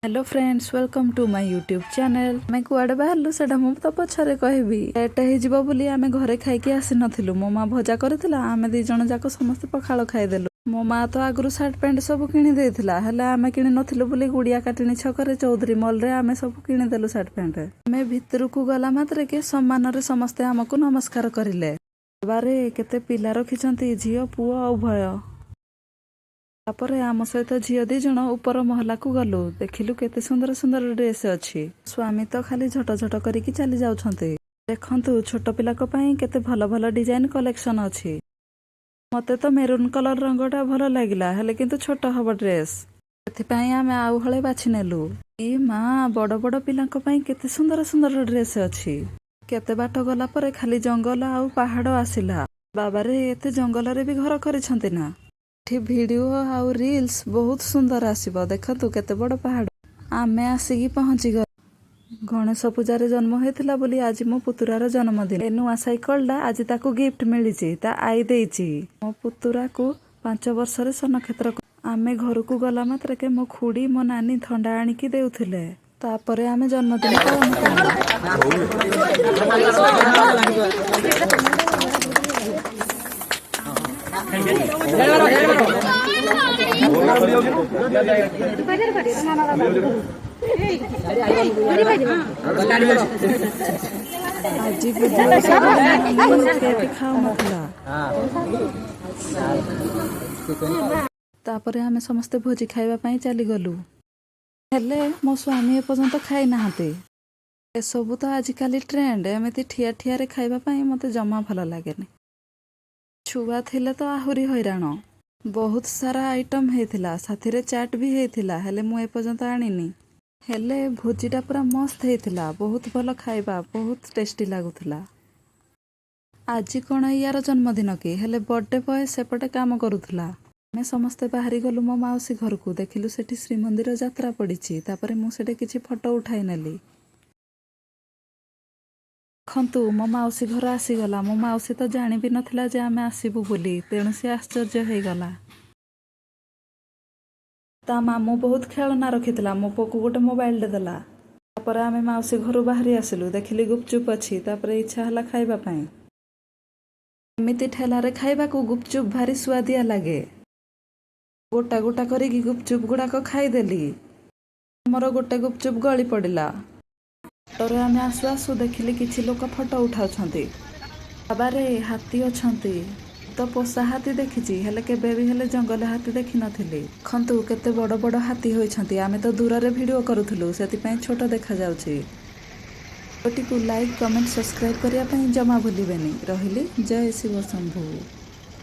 Hello friends welcome to my YouTube channel. आमे कुआडे बाहरलु सेटा मु तो पछरे कहबी। लेट हेजिबो बोली आमे घरे खाइके आसी नथिलु। मो मां भजा करथिला, आमे दी जण जाको समस्त पखाळ खाइदेलु। मो मां तो आगरु शर्ट पैंट सब किनि देथिला, हेले आमे किनि नथिलु बोली गुड़िया काटिनी छकरे चौधरी मॉल रे आमे सब किनि देलु शर्ट पैंट। आमे भितरकू गला मात्रे के सम्मान रे समस्ते हमकु नमस्कार करिले। बारे केते पिला रखिचंती, झियो पुओ उभय। तापरे आम सहित झील दी जण ऊपर महला को गलु, देखिलु केते सुंदर सुंदर ड्रेस अच्छी। स्वामी तो खाली झट झट करिकी चली जाउछंती। देखंतु छोट पिला को पई केते भल भल डिजाइन कलेक्शन अच्छी। मते तो मेरून कलर रंगटा भल लागिला, हेले किंतु छोट हब ड्रेस, सेथिपाई आमे आउ हळे बाछि नेलु। ई मां बड़ बड़ पिला को पई केते सुंदर सुंदर ड्रेस अच्छी। केते बाट गला परे खाली जंगल आउ पहाड़ आसिला। बाबारे एते जंगल रे भी घर करिसंती ना। वीडियो आउ रील्स बहुत सुंदर आसीबो। देखंतु केते बड़ पहाड़। आमे आसीकी पहुंची गल। गणेश पूजार जन्म होइतिला बोली आज मो पुतुरार जन्मदिन। ए नुआ साइकलटा आज ताकू गिफ्ट मिलिची, ता आई देइची। मो पुतुरा को 5 वर्ष रे सनक्षेत्र। आमे घर को गला मात्र के मो खुड़ी मो नानी ठंडा आनिकी देउथिले। तापरे आमे जन्मदिन पालन कलु। आज तापरे आमे समस्ते भोजी खाइबा पई चली गलु। हेले मो स्वामी एपर्यंत खाई नाहांती। ए सबु तो आजिकाली ट्रेंड। एमिति ठिया ठिया रे खाइबा पई मते जमा भल लागेनी। छुआ थिले तो आहुरी हैरान। बहुत सारा आइटम हेथिला, साथी रे चाट भी हेथिला, हेले मु एपर्यंत आनिनी। हेले भोजीटा पूरा मस्त हेथिला, बहुत भल खाइबा, बहुत टेस्टी लागुथिला। आज कौन यार जन्मदिन की, हेले बर्थडे बॉय सेपटे काम करुथिला। आमे समस्ते बाहरी गलु मो माउसी घर को। देखिलु सेठी श्रीमंदिर यात्रा पड़ीची। तापरे मु सेठी किछि फोटो उठाई नेली। खंतु मो माउसी घर आसीगला। मो माउसी तो जानी भी नथिला जे आमे आसीबु बोली, तेणु से आश्चर्य हो गला। ता मामू बहुत खेलना रखिथिला, मो पोकु गोटे मोबाइल दे देला। तापरे आमे माउसी घर बाहरी आसिलु, देखिली गुपचुप अछि। तापरे इच्छा हला खाइबा पई। एमिति ठेला रे खाइबा को गुपचुप भारी स्वादिया लागे। गोटा गोटा करिकी गुपचुप गुड़ाक खाइदेली। मोर गोटे गुपचुप गली पड़िला। टरे आमे आसु आसु देखिली किछि लोक फोटो उठाउछंती। बाबारे हाथी अछंती। तो पोसा हाथी देखिची, हेले केबे भी हेले जंगल हाथी देखि नथिली। खंतु केते बड़ बड़ हाथी होइछंती। आमे तो दूर रे वीडियो करूथुलु, सेति पई छोट देखा जाउची। वीडियो को लाइक कमेंट सब्सक्राइब करिया पई जमा भूलिबेनी। रहिली जय शिव शंभू।